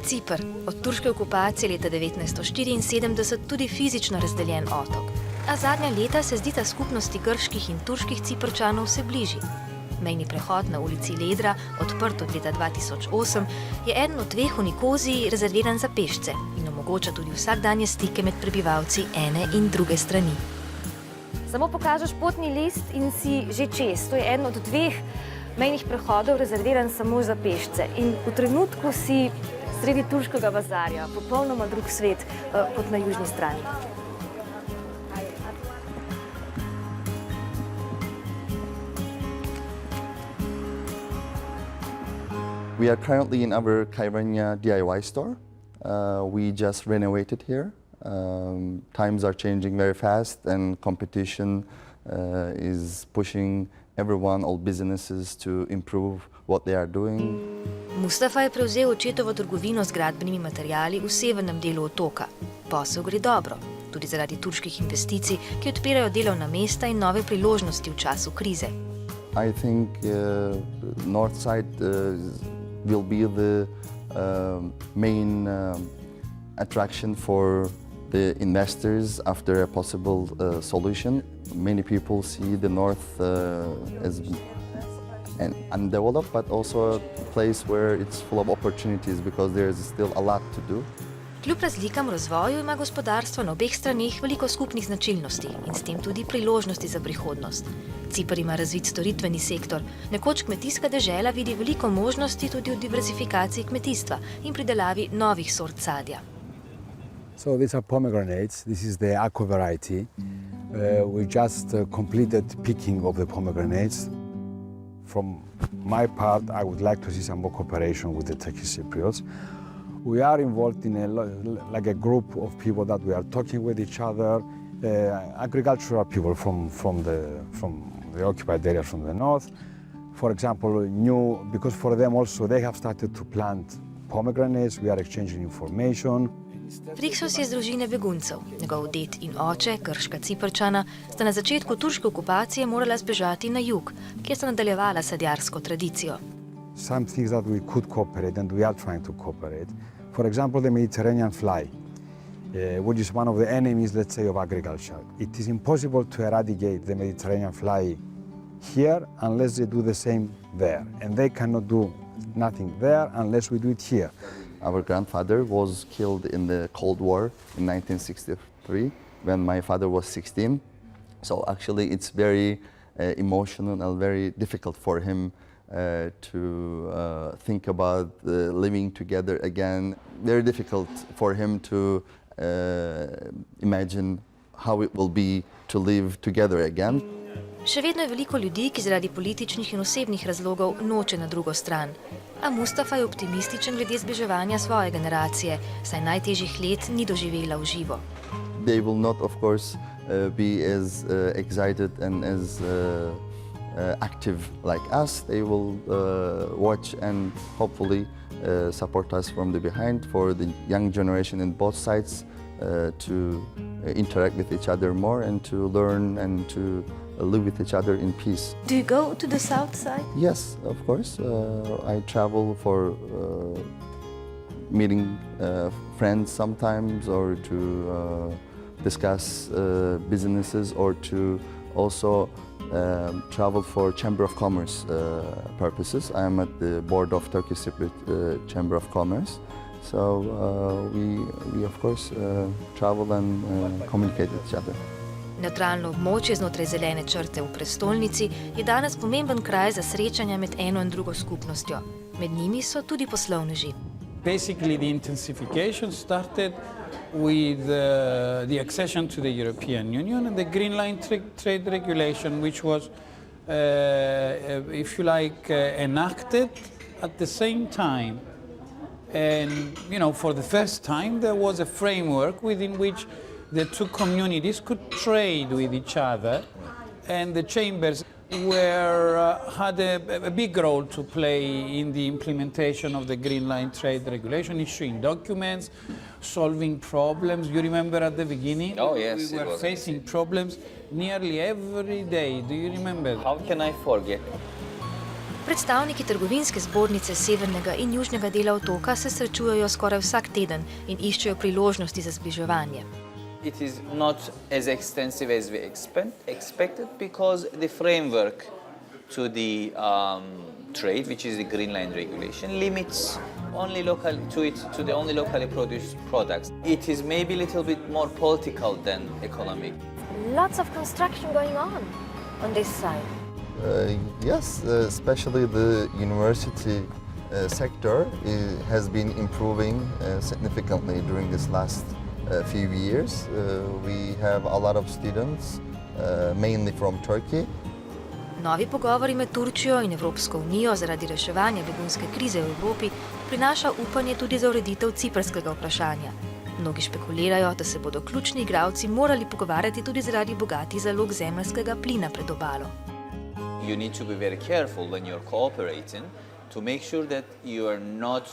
Cipr, od turške okupacije leta 1974 tudi fizično razdeljen otok. A zadnja leta se zdi ta skupnosti grških in turških Ciprčanov vse bližji. Mejni prehod na ulici Ledra, odprt od leta 2008, je eden od dveh v Nikoziji rezerviran za pešce in omogoča tudi vsakdanje stike med prebivalci ene in druge strani. Samo pokažeš potni list in si že čez. To je eden od dveh mejnih prehodov rezerviran samo za pešce. In v trenutku si sredi turškega bazarja, popolnoma drug svet kot na južni strani. We are currently in our Kairania DIY store. We just renovated here. Times are changing very fast and competition is pushing everyone, all businesses, to improve what they are doing. Mustafa je prevzel očetovo trgovino z gradbenimi materiali v severnem delu otoka. Posel gre dobro, tudi zaradi turških investicij, ki odpirajo delovna mesta in nove priložnosti v času krize. I think north side will be the main attraction for the investors after a possible solution. Many people see the north as an undeveloped, but also a place where it's full of opportunities because there is still a lot to do. Kljub razlikam v razvoju ima gospodarstvo na obeh straneh veliko skupnih značilnosti in s tem tudi priložnosti za prihodnost. Cipr ima razvit storitveni sektor, nekoč kmetijska dežela vidi veliko možnosti tudi v diversifikaciji kmetijstva in pridelavi novih sort sadja. So these are pomegranates. This is the Aqua variety. We just completed picking of the pomegranates. From my part, I would like to see some more cooperation with the Turkish Cypriots. We are involved in a group of people that we are talking with each other, agricultural people from the occupied area from the north. For example, because for them also they have started to plant pomegranates, we are exchanging information. Friksos je z družine beguncev. Njegov ded in oče, grška Ciprčana, sta na začetku turške okupacije morala zbežati na jug, kjer sta nadaljevala sadjarsko tradicijo. Some things that we could cooperate and we are trying to cooperate. For example, the Mediterranean fly, which is one of the enemies, let's say, of agriculture. It is impossible to eradicate the Mediterranean fly here unless they do the same there. And they cannot do nothing there unless we do it here. Our grandfather was killed in the Cold War in 1963 when my father was 16. So actually it's very emotional and very difficult for him to think about living together again. Very difficult for him to imagine how it will be to live together again. Še vedno je veliko ljudi, ki zaradi političnih in osebnih razlogov noče na drugo stran. A Mustafa je optimističen glede zbliževanja svoje generacije, saj najtežjih let ni doživela v živo. They will not, of course, be as excited and as active like us. They will watch and hopefully support us from the behind for the young generation in both sides to interact with each other more and to learn and to live with each other in peace. Do you go to the south side? Yes, of course. I travel for meeting friends sometimes, or to discuss businesses, or to also travel for Chamber of Commerce purposes. I am at the board of Turkish Cypriot Chamber of Commerce. So we of course travel and communicate with each other. Nevtralno območje znotraj zelene črte v prestolnici je danes pomemben kraj za srečanja med eno in drugo skupnostjo. Med njimi so tudi poslovneži. Basically, the intensification started with the accession to the European Union and the Green Line trade regulation, which was, if you like, enacted at the same time. And, you know, for the first time, there was a framework within which the two communities could trade with each other, and the chambers had a big role to play in the implementation of the Green Line trade regulation, issuing documents, solving problems. You remember at the beginning? Oh, yes. We were facing problems nearly every day. Do you remember? How can I forget? Predstavniki trgovinske zbornice severnega in južnega dela otoka se srečujejo skoraj vsak teden in iščejo priložnosti za zbliževanje. It is not as extensive as we expected because the framework to the trade, which is the Green Line regulation, limits only to the only locally produced products. It is maybe a little bit more political than economic. Lots of construction going on this side. Yes, especially the university sector has been improving significantly during this last few years. We have a lot of students, mainly from Turkey. Novi pogovori med Turčijo in Evropsko unijo zaradi reševanja begunske krize v Evropi prinaša upanje tudi za ureditev ciprskega vprašanja. Mnogi špekulirajo, da se bodo ključni igralci morali pogovarjati tudi zaradi bogatih zalog zemeljskega plina pred obalo. You need to be very careful when you're cooperating to make sure that you are not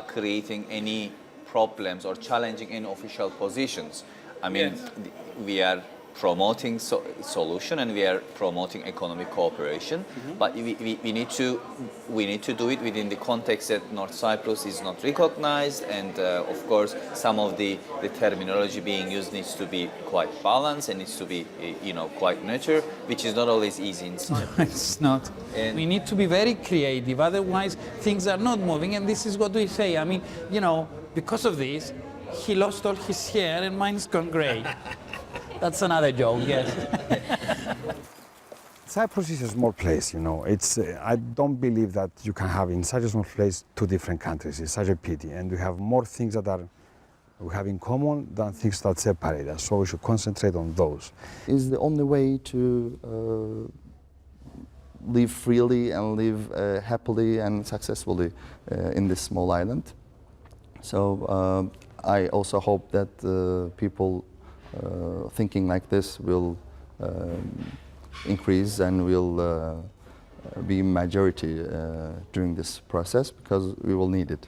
creating any problems or challenging any official positions. I mean, we are promoting solution and we are promoting economic cooperation, but we need to do it within the context that North Cyprus is not recognized, and of course some of the terminology being used needs to be quite balanced and needs to be quite neuter, which is not always easy in Cyprus. It's not. And we need to be very creative, otherwise things are not moving, and this is what we say. I mean, because of this, he lost all his hair and mine's gone grey. That's another joke, yes. Cyprus is a small place, It's I don't believe that you can have in such a small place two different countries. It's such a pity, and we have more things that we have in common than things that separate us. So we should concentrate on those. It's the only way to live freely and live happily and successfully in this small island. So I also hope that people thinking like this will increase and will be majority during this process, because we will need it.